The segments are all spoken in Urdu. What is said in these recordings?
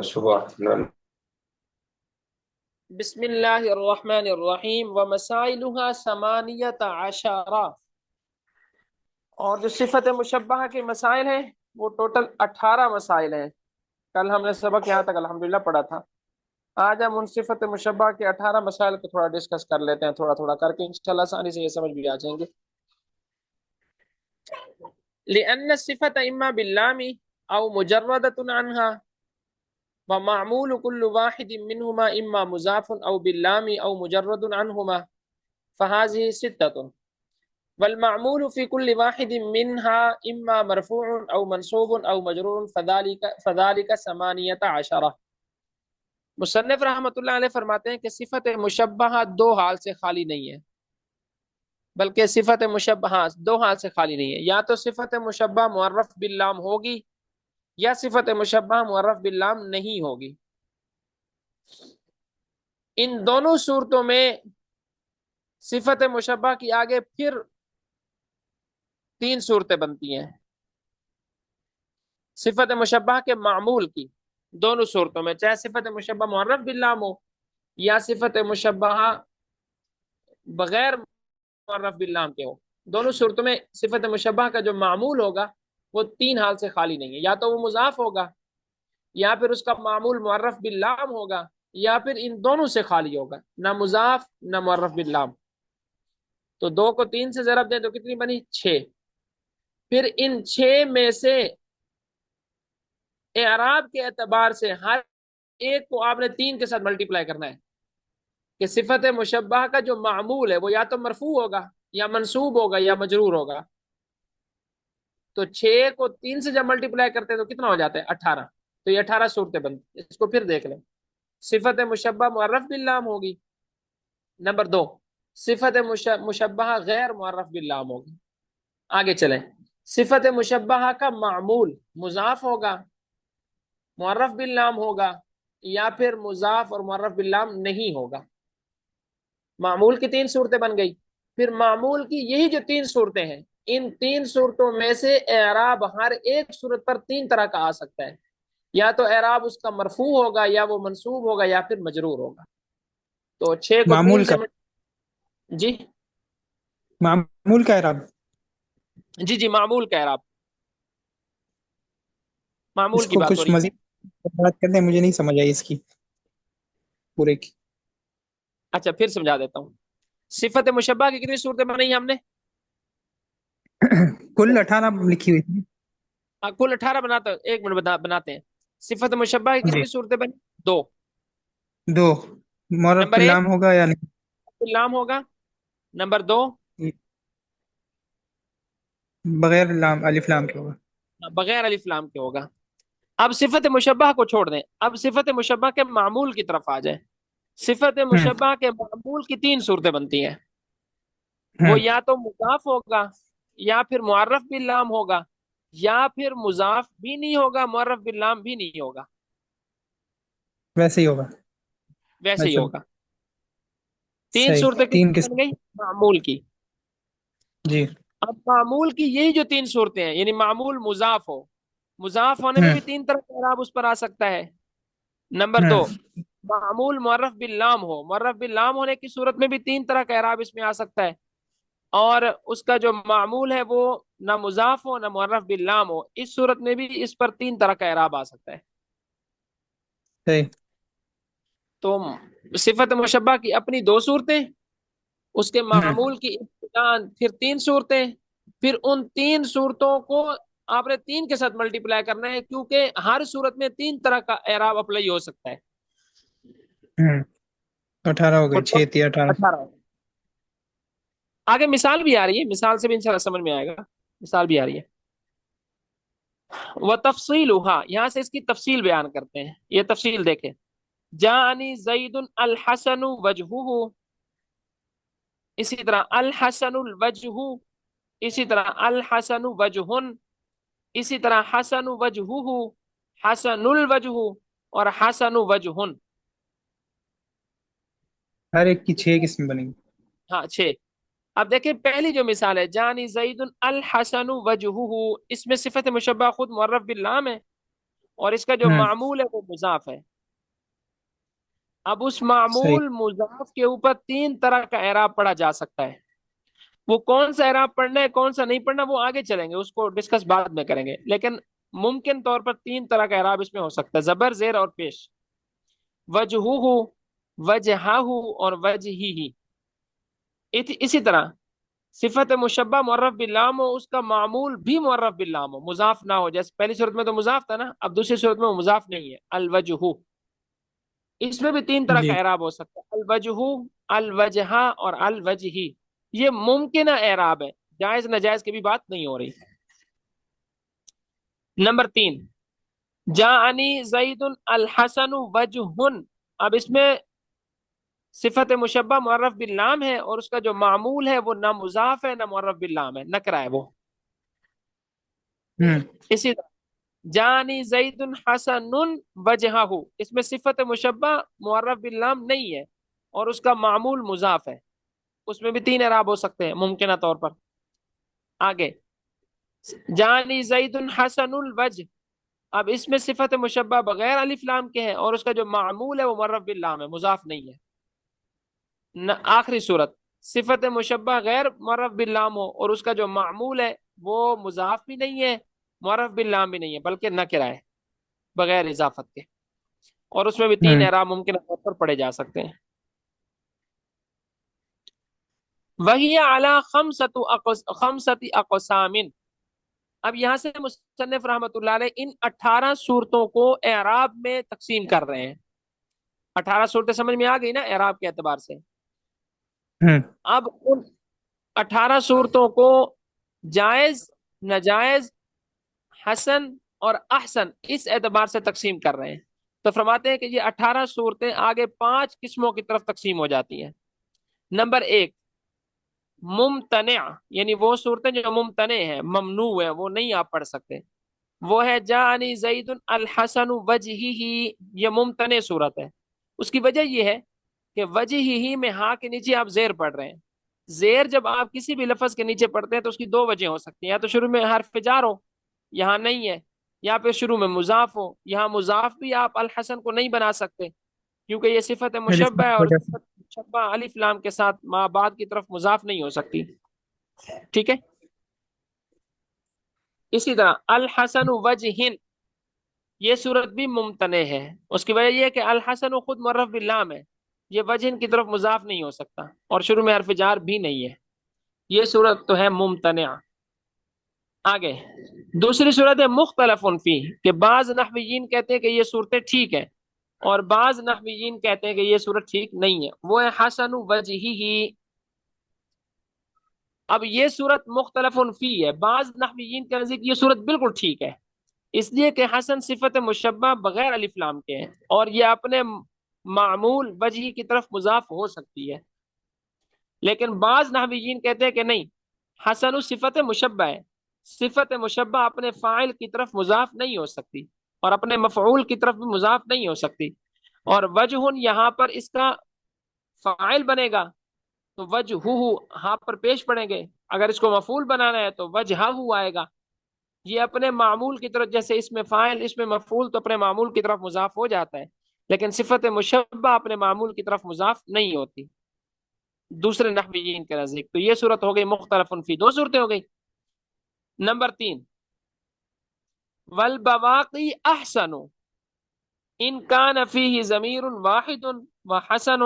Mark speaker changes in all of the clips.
Speaker 1: صبح.
Speaker 2: بسم اللہ الرحمن الرحیم ومسائلها ثمانیت عشرہ، اور جو صفت مشبہہ کے مسائل ہیں وہ ٹوٹل 18 مسائل ہیں۔ کل ہم نے سبق یہاں تک الحمدللہ پڑھا تھا۔ آج ہم ان صفت مشبہہ کے 18 مسائل کو تھوڑا ڈسکس کر لیتے ہیں، تھوڑا تھوڑا کر کے انشاءاللہ آسانی سے یہ سمجھ بھی آ جائیں گے۔ لأن الصفت اما باللام او مجردۃ عنها، ومعمول كل واحد منهما اما مضاف او باللام او مجرد عنهما، فهذه ستة، والمعمول في كل واحد منها اما مرفوع او منصوب او مجرور، فذلك 18۔ مصنف رحمۃ اللہ علیہ فرماتے ہیں کہ صفت مشبہہ دو حال سے خالی نہیں ہے، بلکہ صفت مشبہہ دو حال سے خالی نہیں ہے۔ یا تو صفت مشبہہ معرف باللام ہوگی، یا صفت مشبہہ معرف باللام نہیں ہوگی۔ ان دونوں صورتوں میں صفت مشبہہ کی آگے پھر 3 صورتیں بنتی ہیں۔ صفت مشبہہ کے معمول کی دونوں صورتوں میں، چاہے صفت مشبہہ معرف باللام ہو یا صفت مشبہہ بغیر معرف باللام کے ہو، دونوں صورتوں میں صفت مشبہہ کا جو معمول ہوگا وہ 3 حال سے خالی نہیں ہے۔ یا تو وہ مضاف ہوگا، یا پھر اس کا معمول معرف باللام ہوگا، یا پھر ان دونوں سے خالی ہوگا، نہ مضاف نہ معرف باللام۔ تو 2 کو 3 سے ضرب دیں تو کتنی بنی؟ 6۔ پھر ان 6 میں سے اعراب کے اعتبار سے ہر ایک کو آپ نے 3 کے ساتھ ملٹیپلائی کرنا ہے کہ صفت مشبہہ کا جو معمول ہے وہ یا تو مرفوع ہوگا یا منصوب ہوگا یا مجرور ہوگا۔ تو 6 کو 3 سے جب ملٹیپلائی کرتے ہیں تو کتنا ہو جاتا ہے؟ 18۔ تو یہ 18 صورتیں بنتی ہیں۔ اس کو پھر دیکھ لیں۔ صفت مشبہہ معرف باللام ہوگی، نمبر 2 صفت مشبہہ غیر معرف باللام ہوگی۔ آگے چلیں، صفت مشبہہ کا معمول مضاف ہوگا، معرف باللام ہوگا، یا پھر مضاف اور معرف باللام نہیں ہوگا۔ معمول کی 3 صورتیں بن گئی۔ پھر معمول کی یہی جو 3 صورتیں ہیں، ان 3 صورتوں میں سے اعراب ہر ایک صورت پر 3 طرح کا آ سکتا ہے۔ یا تو اعراب اس کا مرفوع ہوگا، یا وہ منصوب ہوگا، یا پھر مجرور ہوگا۔ تو 6 کو 3
Speaker 3: معمول
Speaker 2: سے
Speaker 3: کا
Speaker 2: جی
Speaker 3: معمول کا اعراب
Speaker 2: جی معمول کا اعراب، معمول
Speaker 3: اس
Speaker 2: کی
Speaker 3: کو
Speaker 2: بات ہو
Speaker 3: کچھ
Speaker 2: رہی ہے۔
Speaker 3: مزید بات کرتے ہیں، مجھے نہیں سمجھ آئی اس کی پورے کی۔
Speaker 2: اچھا پھر سمجھا دیتا ہوں۔ صفت مشبہہ کی کتنی صورتیں بنائی ہم نے؟
Speaker 3: کل 18 لکھی ہوئی تھی۔
Speaker 2: کل 18 بناتے ہیں، 1 منٹ بناتے ہیں۔ صفت مشبہہ کی
Speaker 3: جی
Speaker 2: کتنی صورتیں بنی؟ 2۔
Speaker 3: 2 معرف
Speaker 2: نمبر 1
Speaker 3: باللام ہوگا یا نہیں؟
Speaker 2: لام ہوگا، نمبر 2
Speaker 3: بغیر لام الف لام کے ہوگا۔
Speaker 2: بغیر الف لام کے ہوگا۔ اب صفت مشبہہ کو چھوڑ دیں، اب صفت مشبہہ کے معمول کی طرف آ جائیں۔ صفت مشبہہ کے معمول کی 3 صورتیں بنتی ہیں۔ وہ یا تو مضاف ہوگا، یا پھر معرف باللام ہوگا، یا پھر مضاف بھی نہیں ہوگا، معرف باللام بھی نہیں ہوگا،
Speaker 3: ویسے ہی ہوگا۔
Speaker 2: ویسے ہی
Speaker 3: اچھا
Speaker 2: ہوگا۔ 3
Speaker 3: صحیح،
Speaker 2: صورتیں
Speaker 3: 3
Speaker 2: کس
Speaker 3: کے
Speaker 2: بن گئی؟ معمول کی۔
Speaker 3: جی
Speaker 2: اب معمول کی یہی جو 3 صورتیں ہیں، یعنی معمول مضاف ہو، مضاف ہونے میں بھی 3 طرح کا اعراب اس پر آ سکتا ہے۔ نمبر 2 معمول معرف باللام ہو، معرف باللام ہونے کی صورت میں بھی 3 طرح کا اعراب اس میں آ سکتا ہے۔ اور اس کا جو معمول ہے وہ نہ مضاف ہو نہ معرف باللام ہو، اس صورت میں بھی اس پر 3 طرح کا اعراب آ سکتا ہے۔
Speaker 3: صحیح۔
Speaker 2: تو صفت مشبہہ کی اپنی 2 صورتیں، اس کے معمول کی پھر 3 صورتیں، پھر ان 3 صورتوں کو آپ نے 3 کے ساتھ ملٹیپلائی کرنا ہے، کیونکہ ہر صورت میں 3 طرح کا اعراب اپلائی ہو سکتا ہے۔
Speaker 3: 18 ہو گئی، 6 تھی 18۔
Speaker 2: 18۔ آگے مثال بھی آ رہی ہے، مثال سے بھی انشاءاللہ سمجھ میں آئے گا۔ مثال بھی آ رہی ہے۔ وَتَفْصِيلُهَا، یہاں سے اس کی تفصیل بیان کرتے ہیں۔ یہ تفصیل دیکھیں، جَاءَنِي زَيْدٌ الْحَسَنُ وَجْهُهُ، اسی طرح الحسن الوجہ، اسی طرح الحسن وجہ، اسی طرح حسن وجہہ، حسن الوجہ، اور حسن وجہ۔
Speaker 3: ہر ایک کی 6 قسم بنیں گی۔
Speaker 2: ہاں 6۔ اب دیکھیں پہلی جو مثال ہے جانی زید الحسن وجہہ، اس میں صفت مشبہ خود معرف باللام ہے اور اس کا جو
Speaker 3: ہوں
Speaker 2: معمول ہے وہ مضاف ہے۔ اب اس
Speaker 3: صحیح۔
Speaker 2: معمول مضاف کے اوپر تین طرح کا اعراب پڑھا جا سکتا ہے، وہ کون سا اعراب پڑھنا ہے کون سا نہیں پڑھنا وہ آگے چلیں گے، اس کو ڈسکس بعد میں کریں گے، لیکن ممکن طور پر تین طرح کا اعراب اس میں ہو سکتا ہے، زبر زیر اور پیش، وجہہ، وجہہ اور وجہی۔ اسی طرح صفت مشبہ معرف باللام ہو، اس کا معمول بھی معرف باللام ہو، مضاف نہ ہو، جیسے پہلی صورت میں تو مضاف تھا نا، اب دوسری صورت میں وہ مضاف نہیں ہے، الوجہ، اس میں بھی تین طرح کا
Speaker 3: جی
Speaker 2: اعراب ہو سکتا ہے، الوجہ، الوجہ اور الوجہی، یہ ممکنہ اعراب ہے، جائز ناجائز کی بھی بات نہیں ہو رہی۔ نمبر 3، جاءنی زید الحسن وجہ، اب اس میں صفت مشبہ معرف باللام ہے اور اس کا جو معمول ہے وہ نہ مضاف ہے نہ معرف باللام ہے، نکرہ ہے وہ۔
Speaker 3: ہوں
Speaker 2: اسی طرح جانی زید حسن وجہہ، اس میں صفت مشبہ معرف باللام نہیں ہے اور اس کا معمول مضاف ہے، اس میں بھی تین اعراب ہو سکتے ہیں ممکنہ طور پر۔ آگے جانی زید حسن الوجہ، اب اس میں صفت مشبہ بغیر الف لام کے ہے اور اس کا جو معمول ہے وہ معرف باللام ہے، مضاف نہیں ہے۔ آخری صورت صفت مشبہ غیر معرف باللام ہو اور اس کا جو معمول ہے وہ مضاف بھی نہیں ہے معرف باللام بھی نہیں ہے بلکہ نکرہ ہے بغیر اضافت کے، اور اس میں بھی تین
Speaker 3: ہوں
Speaker 2: اعراب ممکن طور پر پڑھے جا سکتے ہیں۔ وہی اعلی خمسط اقسام، اب یہاں سے مصنف رحمۃ اللہ علیہ ان 18 صورتوں کو اعراب میں تقسیم کر رہے ہیں۔ 18 صورتیں سمجھ میں آ گئی نا اعراب کے اعتبار سے؟
Speaker 3: ہوں
Speaker 2: اب ان 18 صورتوں کو جائز، ناجائز، حسن اور احسن اس اعتبار سے تقسیم کر رہے ہیں، تو فرماتے ہیں کہ یہ 18 صورتیں آگے 5 قسموں کی طرف تقسیم ہو جاتی ہیں۔ نمبر 1، ممتنع، یعنی وہ صورتیں جو ممتنع ہیں، ممنوع ہیں، وہ نہیں آپ پڑھ سکتے، وہ ہے جانی زید الحسن وجہی، یہ ممتنع صورت ہے۔ اس کی وجہ یہ ہے کہ وجہی میں ہاں کے نیچے آپ زیر پڑھ رہے ہیں، زیر جب آپ کسی بھی لفظ کے نیچے پڑھتے ہیں تو اس کی دو وجہ ہو سکتی ہیں، یا تو شروع میں حرف جار ہو، یہاں نہیں ہے، یا پھر شروع میں مضاف ہو، یہاں مضاف بھی آپ الحسن کو نہیں بنا سکتے کیونکہ یہ صفت
Speaker 3: الف
Speaker 2: مشبہ
Speaker 3: لام
Speaker 2: ہے
Speaker 3: کی
Speaker 2: اور
Speaker 3: وجہ سے۔
Speaker 2: صفت مشبہ الف لام کے ساتھ ما بعد کی طرف مضاف نہیں ہو سکتی، ٹھیک ہے۔ اسی طرح الحسن وجہ، یہ صورت بھی ممتنع ہے، اس کی وجہ یہ ہے کہ الحسن خود معرف باللام ہے، یہ وجہ کی طرف مضاف نہیں ہو سکتا اور شروع میں حرف جار بھی نہیں ہے، یہ صورت تو ہے ممتنع۔ آگے دوسری صورت ہے مختلف فی، کہ بعض نحویین کہتے ہیں کہ یہ صورتیں ٹھیک ہے اور بعض نحویین کہتے ہیں کہ یہ صورت ٹھیک نہیں ہے، وہ ہے حسن وجہی۔ اب یہ صورت مختلف فی ہے، بعض نحویین کے نزدیک یہ صورت بالکل ٹھیک ہے، اس لیے کہ حسن صفت مشبہ بغیر الف لام کے ہیں اور یہ اپنے معمول وجہی کی طرف مضاف ہو سکتی ہے، لیکن بعض نحویین کہتے ہیں کہ نہیں، حسن صفت مشبہ ہے، صفت مشبہ اپنے فاعل کی طرف مضاف نہیں ہو سکتی اور اپنے مفعول کی طرف بھی مضاف نہیں ہو سکتی، اور وجہ یہاں پر اس کا فاعل بنے گا تو وجہ ہاں پر پیش پڑیں گے، اگر اس کو مفعول بنانا ہے تو وجہ آئے گا، یہ اپنے معمول کی طرف، جیسے اس میں فاعل اس میں مفعول تو اپنے معمول کی طرف مضاف ہو جاتا ہے، لیکن صفت مشبہ اپنے معمول کی طرف مضاف نہیں ہوتی دوسرے نحویین کے نزدیک، تو یہ صورت ہو گئی مختلف فی، دو صورتیں ہو گئی۔ نمبر 3، والبواقی احسن ان کان فیہ ضمیر واحد وحسن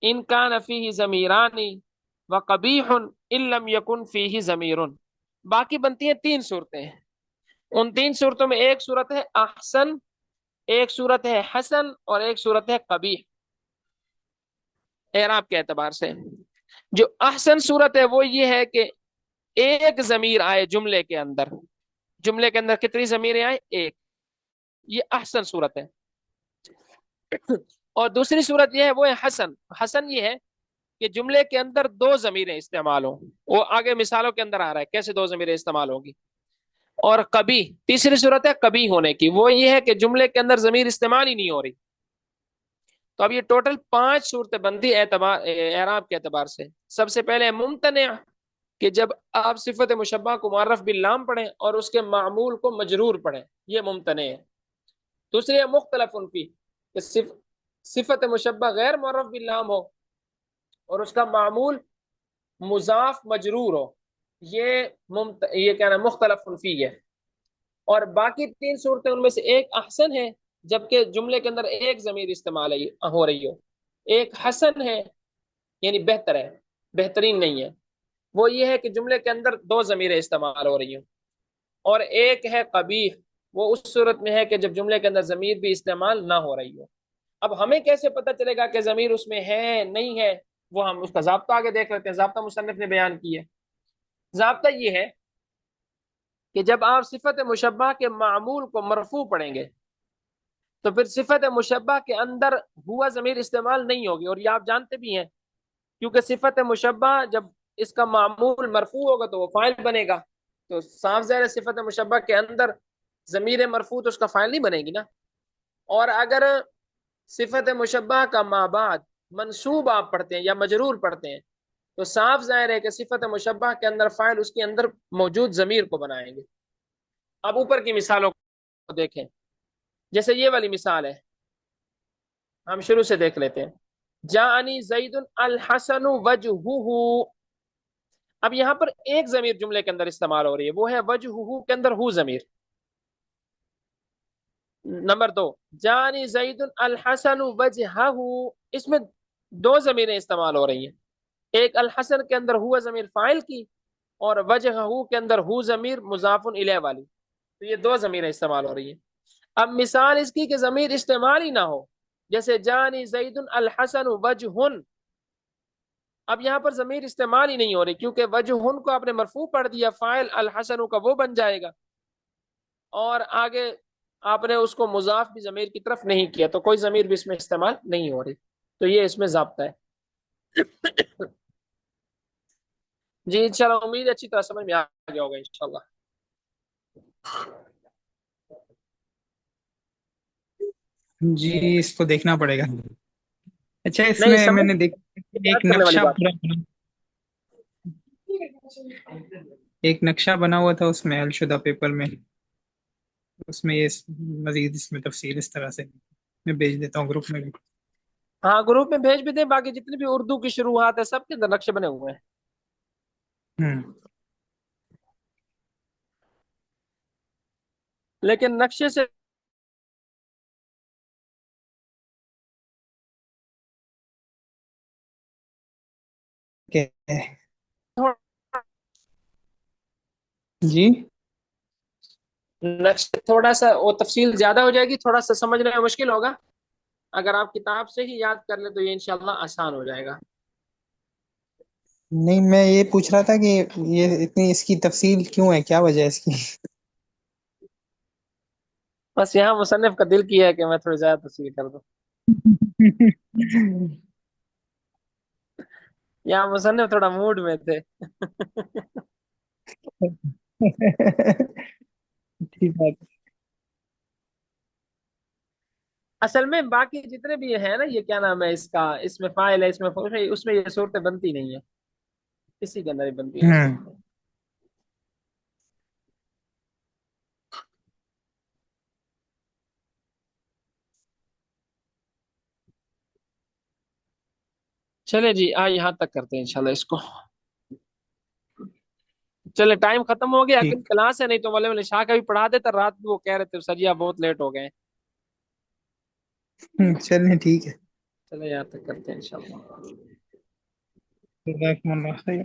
Speaker 2: ان کان فیہ ضمیران وقبیح ان لم یکن فیہ ضمیر۔ باقی بنتی ہیں 3 صورتیں، ان 3 صورتوں میں ایک صورت ہے احسن، ایک صورت ہے حسن اور ایک صورت ہے قبیح اعراب کے اعتبار سے۔ جو احسن صورت ہے وہ یہ ہے کہ ایک ضمیر آئے جملے کے اندر، جملے کے اندر کتنی ضمیریں آئے؟ ایک، یہ احسن صورت ہے۔ اور دوسری صورت یہ ہے وہ ہے حسن، حسن یہ ہے کہ جملے کے اندر 2 ضمیریں استعمال ہوں، وہ آگے مثالوں کے اندر آ رہا ہے کیسے 2 ضمیریں استعمال ہوگی۔ اور کبھی تیسری صورت ہے کبھی ہونے کی، وہ یہ ہے کہ جملے کے اندر ضمیر استعمال ہی نہیں ہو رہی، تو اب یہ ٹوٹل 5 صورتیں بنتی اعراب کے اعتبار سے. سب سے پہلے ممتنع، کہ جب آپ صفت مشبہ کو معرف باللام پڑھیں اور اس کے معمول کو مجرور پڑھیں، یہ ممتنع ہے. دوسری ہے مختلف فی، کہ صفت مشبہ غیر معرف باللام ہو اور اس کا معمول مضاف مجرور ہو، یہ کیا نام مختلف فی ہے. اور باقی 3 صورتیں ان میں سے ایک احسن ہے، جبکہ جملے کے اندر ایک ضمیر استعمال ہو رہی ہو. ایک حسن ہے یعنی بہتر ہے، بہترین نہیں ہے، وہ یہ ہے کہ جملے کے اندر 2 ضمیریں استعمال ہو رہی ہوں. اور ایک ہے قبیح، وہ اس صورت میں ہے کہ جب جملے کے اندر ضمیر بھی استعمال نہ ہو رہی ہو. اب ہمیں کیسے پتہ چلے گا کہ ضمیر اس میں ہے نہیں ہے؟ وہ ہم اس کا ضابطہ آگے دیکھ لیتے ہیں. ضابطہ مصنف نے بیان کی ہے. ضابطہ یہ ہے کہ جب آپ صفت مشبہ کے معمول کو مرفوع پڑھیں گے تو پھر صفت مشبہ کے اندر ہوا ضمیر استعمال نہیں ہوگی. اور یہ آپ جانتے بھی ہیں، کیونکہ صفت مشبہ جب اس کا معمول مرفوع ہوگا تو وہ فاعل بنے گا. تو صاف ظاہر ہے صفت مشبہ کے اندر ضمیر مرفوع تو اس کا فاعل نہیں بنے گی نا. اور اگر صفت مشبہ کا ما بعد منصوب آپ پڑھتے ہیں یا مجرور پڑھتے ہیں تو صاف ظاہر ہے کہ صفت مشبہ کے اندر فاعل اس کے اندر موجود ضمیر کو بنائیں گے. اب اوپر کی مثالوں کو دیکھیں. جیسے یہ والی مثال ہے، ہم شروع سے دیکھ لیتے ہیں. جاءنی زید الحسن وجہہ. اب یہاں پر ایک ضمیر جملے کے اندر استعمال ہو رہی ہے، وہ ہے وجہہ کے اندر ہو ضمیر. نمبر 2، جاءنی زید الحسن وجہہ، اس میں 2 ضمیریں استعمال ہو رہی ہیں. ایک الحسن کے اندر ہوا ضمیر فاعل کی، اور وجہہ کے اندر ہو ضمیر مضاف الیہ والی. تو یہ 2 ضمیریں استعمال ہو رہی ہیں. اب مثال اس کی کہ ضمیر استعمال ہی نہ ہو، جیسے جانی زید الحسن وجہ. اب یہاں پر ضمیر استعمال ہی نہیں ہو رہی، کیونکہ وجہ کو آپ نے مرفوع پڑھ دیا، فاعل الحسن کا وہ بن جائے گا، اور آگے آپ نے اس کو مضاف بھی ضمیر کی طرف نہیں کیا، تو کوئی ضمیر بھی اس میں استعمال نہیں ہو رہی. تو یہ اس میں ضابطہ ہے. جی انشاءاللہ امید اچھی طرح سمجھ میں آ گیا ہوگا انشاءاللہ.
Speaker 3: جی اس کو دیکھنا پڑے گا. اچھا اس
Speaker 2: نہیں
Speaker 3: میں میں
Speaker 2: سمجھ
Speaker 3: نے دیکھا
Speaker 2: یاد کرنے والی بات.
Speaker 3: ایک نقشہ بنا ہوا تھا اس میں حل شدہ پیپر میں، اس میں یہ مزید اس میں تفصیل اس طرح سے میں بھیج دیتا ہوں گروپ میں بھی.
Speaker 2: ہاں گروپ میں بھیج بھی دیں. باقی جتنی بھی اردو کی شروحات ہے سب کے اندر نقشے بنے ہوئے ہیں. لیکن نقشے سے
Speaker 3: جی
Speaker 2: نقشے تھوڑا سا وہ تفصیل زیادہ ہو جائے گی، تھوڑا سا سمجھنے میں مشکل ہوگا. اگر آپ کتاب سے ہی یاد کر لیں تو یہ انشاءاللہ آسان ہو جائے گا.
Speaker 3: نہیں میں یہ پوچھ رہا تھا کہ یہ اتنی اس کی تفصیل کیوں ہے، کیا وجہ ہے اس کی؟
Speaker 2: بس یہاں مصنف کا دل کیا ہے کہ میں تھوڑی زیادہ تفصیل کر دوں. یہاں مصنف تھوڑا موڈ میں تھے.
Speaker 3: ٹھیک بات.
Speaker 2: اصل میں باقی جتنے بھی ہیں نا، یہ کیا نام ہے اس کا، اس میں فاعل ہے، اس میں فعل ہے، اس میں یہ صورتیں بنتی نہیں ہیں، کسی کے اندر ہی بنتی ہیں صورتیں. چلے جی یہاں تک کرتے ہیں انشاءاللہ اس کو. چلے ٹائم ختم ہو گیا،
Speaker 3: ٹھیک.
Speaker 2: اگلی کلاس ہے، نہیں تو والے شاہ کا بھی پڑھا دیتا. رات وہ کہہ رہے تھے سر بہت لیٹ ہو گئے.
Speaker 3: چلیں ٹھیک ہے.
Speaker 2: چلے یہاں تک کرتے ہیں انشاءاللہ.
Speaker 3: جزاکم اللہ خیر.